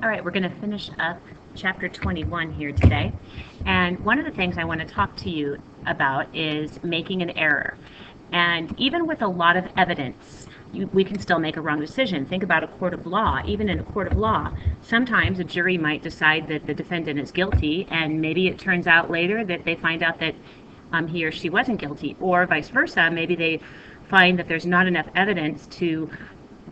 All right, we're going to finish up chapter 21 here today. And one of the things I want to talk to you about is making an error. And even with a lot of evidence, we can still make a wrong decision. Think about a court of law. Even in a court of law, sometimes a jury might decide that the defendant is guilty, and maybe it turns out later that they find out that he or she wasn't guilty, or vice versa. Maybe they find that there's not enough evidence to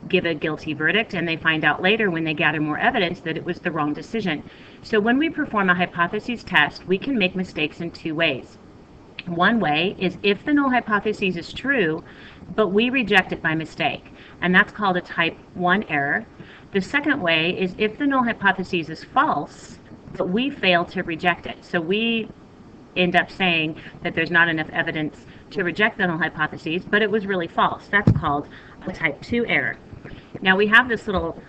give a guilty verdict, and they find out later when they gather more evidence that it was the wrong decision. So when we perform a hypothesis test, we can make mistakes in two ways. One way is if the null hypothesis is true, but we reject it by mistake, and that's called a type 1 error. The second way is if the null hypothesis is false, but we fail to reject it. So we end up saying that there's not enough evidence to reject the null hypothesis, but it was really false. That's called a type 2 error. Now we have this little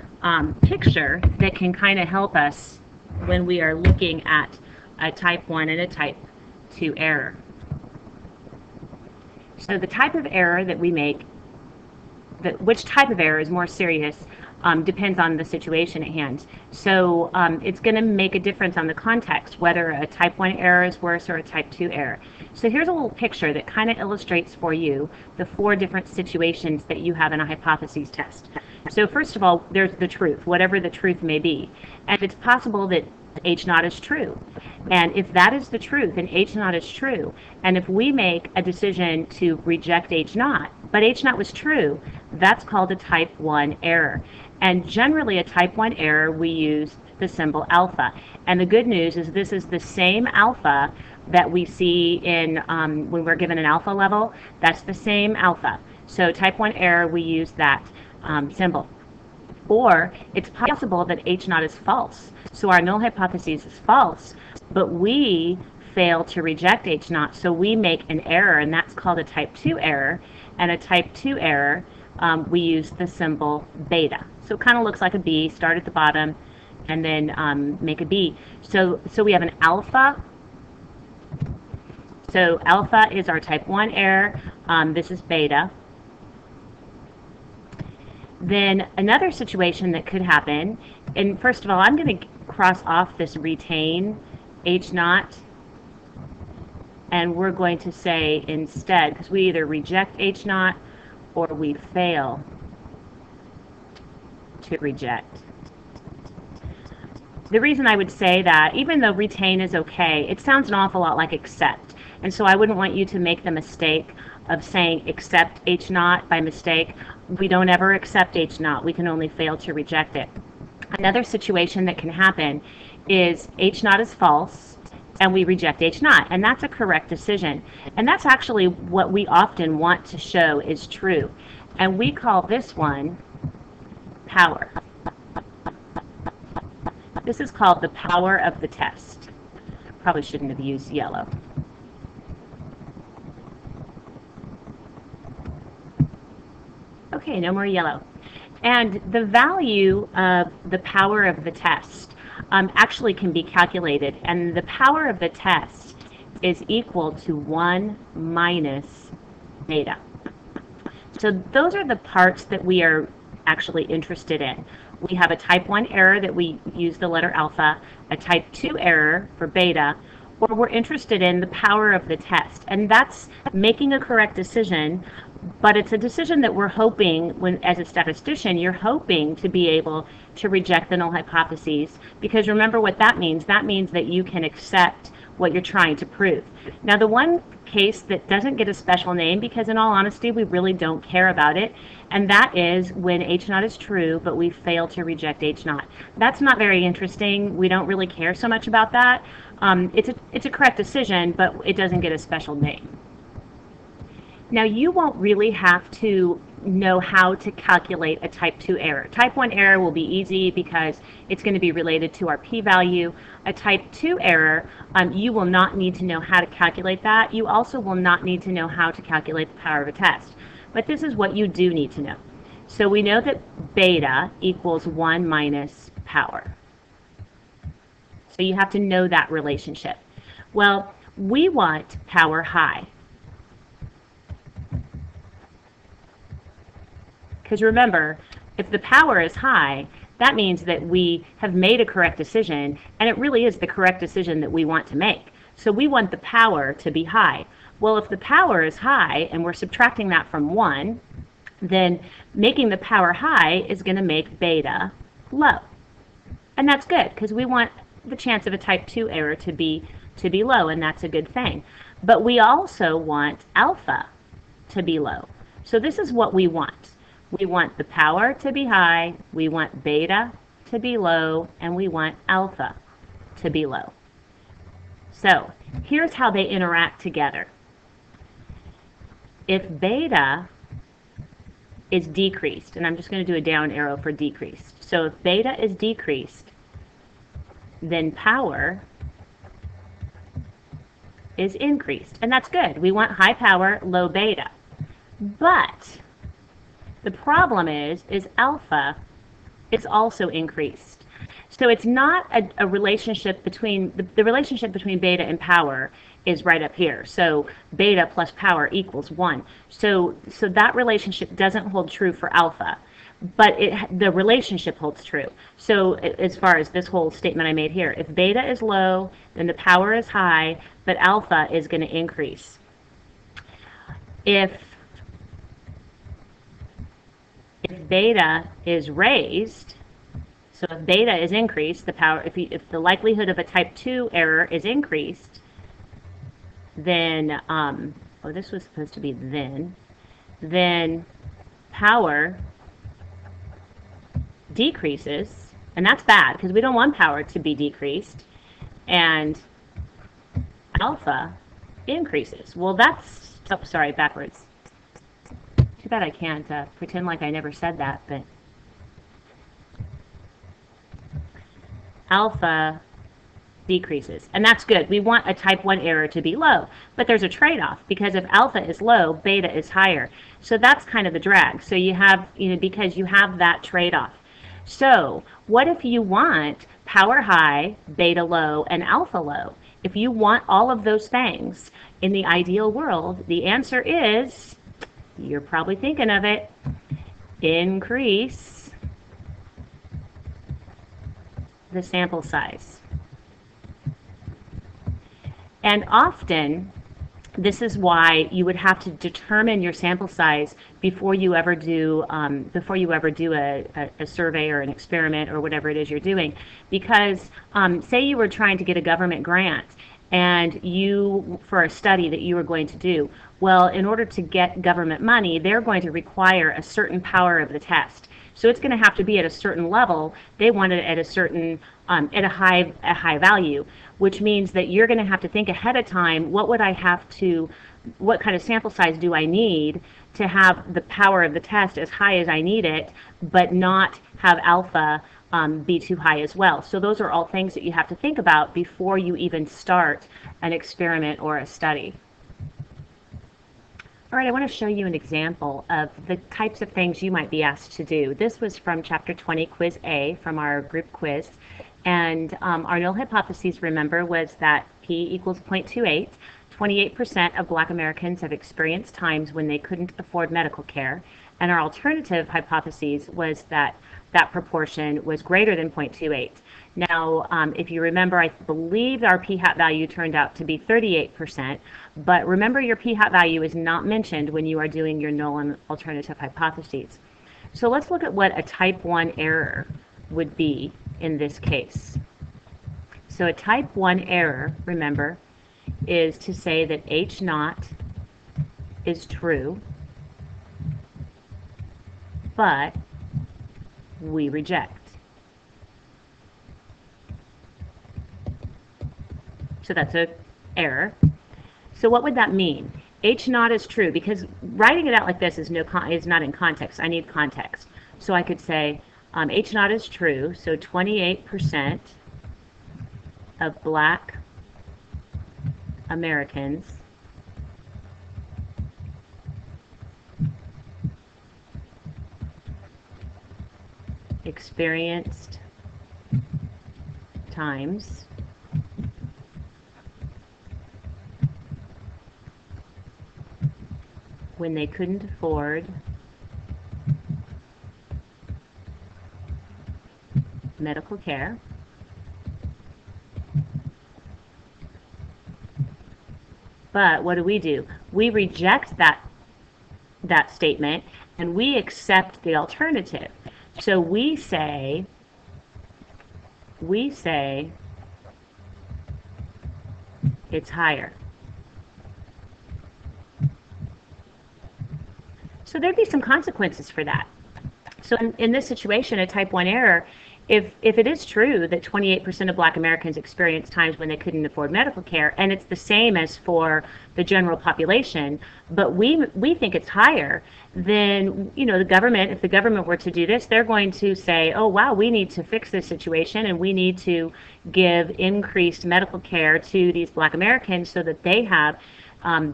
picture that can kind of help us when we are looking at a type 1 and a type 2 error. So the type of error that we make, which type of error is more serious, depends on the situation at hand. So it's going to make a difference on the context, whether a type 1 error is worse or a type 2 error. So here's a little picture that kind of illustrates for you the 4 different situations that you have in a hypothesis test. So first of all, there's the truth, whatever the truth may be. And if it's possible that H0 is true, and if that is the truth and H0 is true, and if we make a decision to reject H0, but H0 was true, that's called a type 1 error. And generally a type 1 error, we use the symbol alpha. And the good news is this is the same alpha that we see in when we're given an alpha level. That's the same alpha. So type 1 error, we use that symbol. Or it's possible that H0 is false. So our null hypothesis is false, but we fail to reject H0, so we make an error, and that's called a type 2 error. And a type 2 error, we use the symbol beta. So it kind of looks like a B, start at the bottom, and then make a B. So we have an alpha. So alpha is our type 1 error. This is beta. Then another situation that could happen, and first of all, I'm going to cross off this retain H0, and we're going to say instead, because we either reject H0 or we fail to reject. The reason I would say that, even though retain is okay, it sounds an awful lot like accept, and so I wouldn't want you to make the mistake of saying accept H0 by mistake. We don't ever accept H0. We can only fail to reject it. Another situation that can happen is H0 is false and we reject H0, and that's a correct decision. And that's actually what we often want to show is true. And we call this one power. This is called the power of the test. Probably shouldn't have used yellow. Okay, no more yellow. And the value of the power of the test actually can be calculated. And the power of the test is equal to 1 minus beta. So those are the parts that we are actually interested in. We have a type 1 error that we use the letter alpha, a type 2 error for beta, or we're interested in the power of the test. And that's making a correct decision. But it's a decision that we're hoping, as a statistician, you're hoping to be able to reject the null hypotheses, because remember what that means. That means that you can accept what you're trying to prove. Now, the one case that doesn't get a special name, because in all honesty, we really don't care about it, and that is when H0 is true, but we fail to reject H0. That's not very interesting. We don't really care so much about that. It's a correct decision, but it doesn't get a special name. Now, you won't really have to know how to calculate a type 2 error. Type 1 error will be easy because it's going to be related to our p-value. A type 2 error, you will not need to know how to calculate that. You also will not need to know how to calculate the power of a test. But this is what you do need to know. So we know that beta equals 1 minus power. So you have to know that relationship. Well, we want power high. Because remember, if the power is high, that means that we have made a correct decision, and it really is the correct decision that we want to make. So we want the power to be high. Well, if the power is high and we're subtracting that from 1, then making the power high is going to make beta low. And that's good, because we want the chance of a type 2 error to be low, and that's a good thing. But we also want alpha to be low. So this is what we want. We want the power to be high, we want beta to be low, and we want alpha to be low. So here's how they interact together. If beta is decreased, and I'm just going to do a down arrow for decreased. So if beta is decreased, then power is increased. And that's good. We want high power, low beta. But the problem is alpha is also increased. So it's not a relationship between, the relationship between beta and power is right up here. So beta plus power equals 1. So that relationship doesn't hold true for alpha, but the relationship holds true. So as far as this whole statement I made here, if beta is low, then the power is high, but alpha is going to increase. If beta is raised, so if beta is increased, the power, if the likelihood of a type 2 error is increased, then, oh, this was supposed to be then power decreases, and that's bad because we don't want power to be decreased, and alpha increases. Well, that's, oh, sorry, backwards. Too bad I can't pretend like I never said that, but alpha decreases, and that's good. We want a type 1 error to be low, but there's a trade-off, because if alpha is low, beta is higher. So that's kind of the drag. So you have, because you have that trade-off. So what if you want power high, beta low, and alpha low? If you want all of those things in the ideal world, the answer is, you're probably thinking of it, increase the sample size. And often, this is why you would have to determine your sample size before you ever do a survey or an experiment or whatever it is you're doing. Because say you were trying to get a government grant, and for a study that you were going to do. Well, in order to get government money, they're going to require a certain power of the test. So it's going to have to be at a certain level. They want it at a certain, at a high value, which means that you're going to have to think ahead of time, what kind of sample size do I need to have the power of the test as high as I need it, but not have alpha be too high as well. So those are all things that you have to think about before you even start an experiment or a study. All right, I want to show you an example of the types of things you might be asked to do. This was from Chapter 20, Quiz A, from our group quiz. And our null hypothesis, remember, was that P equals 0.28. 28% of Black Americans have experienced times when they couldn't afford medical care. And our alternative hypothesis was that that proportion was greater than 0.28. Now, if you remember, I believe our p-hat value turned out to be 38%, but remember your p-hat value is not mentioned when you are doing your null and alternative hypotheses. So let's look at what a type 1 error would be in this case. So a type 1 error, remember, is to say that H naught is true, but we reject. So that's an error. So what would that mean? H naught is true, because writing it out like this is not in context. I need context. So I could say H naught is true, so 28% of Black Americans experienced times when they couldn't afford medical care. But what do? We reject that statement and we accept the alternative. So we say it's higher. So there'd be some consequences for that. So in this situation, a type 1 error, if it is true that 28% of Black Americans experience times when they couldn't afford medical care, and it's the same as for the general population, but we think it's higher, then the government, if the government were to do this, they're going to say, oh wow, we need to fix this situation and we need to give increased medical care to these Black Americans so that they have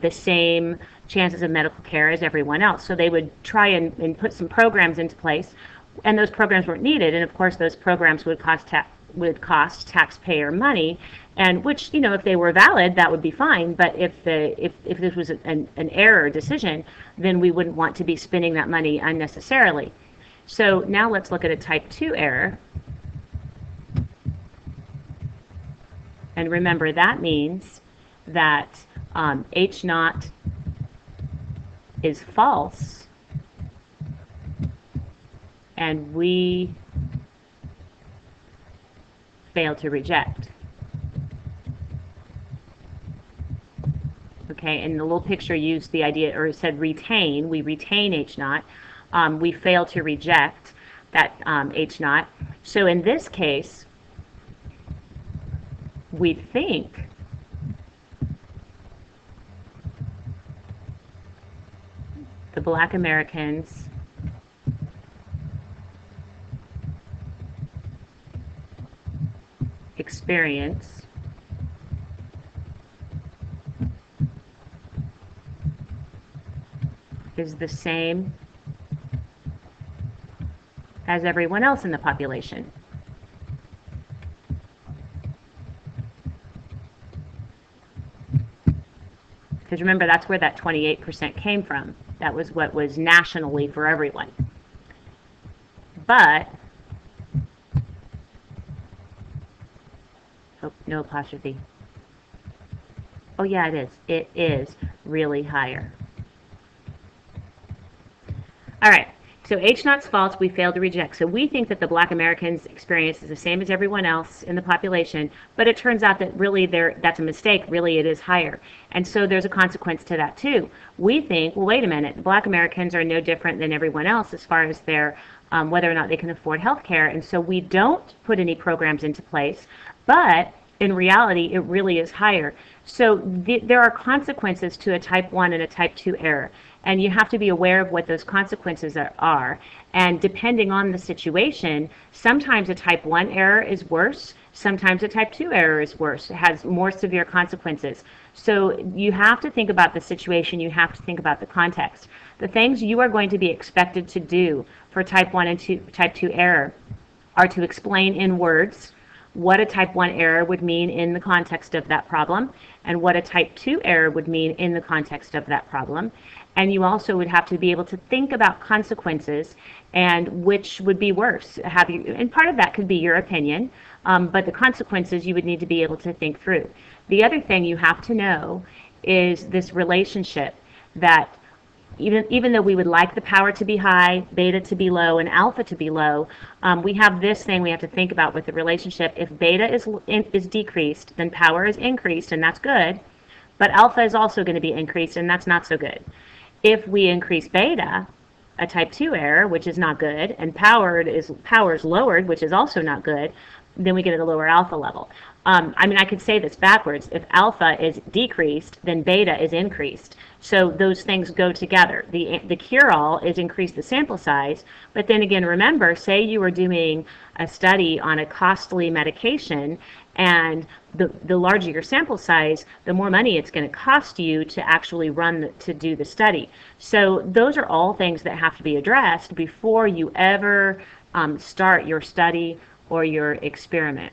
the same chances of medical care as everyone else. So they would try and put some programs into place, and those programs weren't needed. And of course, those programs would cost taxpayer money, and which if they were valid, that would be fine. But if this was an error decision, then we wouldn't want to be spending that money unnecessarily. So now let's look at a type 2 error. And remember, that means that H naught is false, and we fail to reject. Okay, and the little picture used the idea, or it said retain. We retain H naught. We fail to reject that H naught. So in this case, we think the Black Americans experience is the same as everyone else in the population. Because remember, that's where that 28% came from. That was what was nationally for everyone. But, oh, no apostrophe. Oh yeah, it is. It is really higher. All right. So H naught's false, we fail to reject. So we think that the Black Americans' experience is the same as everyone else in the population, but it turns out that really that's a mistake. Really, it is higher. And so there's a consequence to that too. We think, well, wait a minute, Black Americans are no different than everyone else as far as their whether or not they can afford health care. And so we don't put any programs into place, but in reality, it really is higher. So there are consequences to a type 1 and a type 2 error. And you have to be aware of what those consequences are. And depending on the situation, sometimes a type 1 error is worse. Sometimes a type 2 error is worse. It has more severe consequences. So you have to think about the situation. You have to think about the context. The things you are going to be expected to do for type 1 and type 2 error are to explain in words what a type 1 error would mean in the context of that problem, and what a type 2 error would mean in the context of that problem. And you also would have to be able to think about consequences and which would be worse. And part of that could be your opinion, but the consequences you would need to be able to think through. The other thing you have to know is this relationship that even though we would like the power to be high, beta to be low, and alpha to be low, we have this thing we have to think about with the relationship. If beta is decreased, then power is increased, and that's good. But alpha is also going to be increased, and that's not so good. If we increase beta, a type 2 error, which is not good, and power is lowered, which is also not good, then we get a lower alpha level. I mean, I could say this backwards. If alpha is decreased, then beta is increased. So those things go together. The cure-all is increase the sample size, but then again, remember, say you were doing a study on a costly medication, and the larger your sample size, the more money it's going to cost you to actually to do the study. So those are all things that have to be addressed before you ever start your study or your experiment.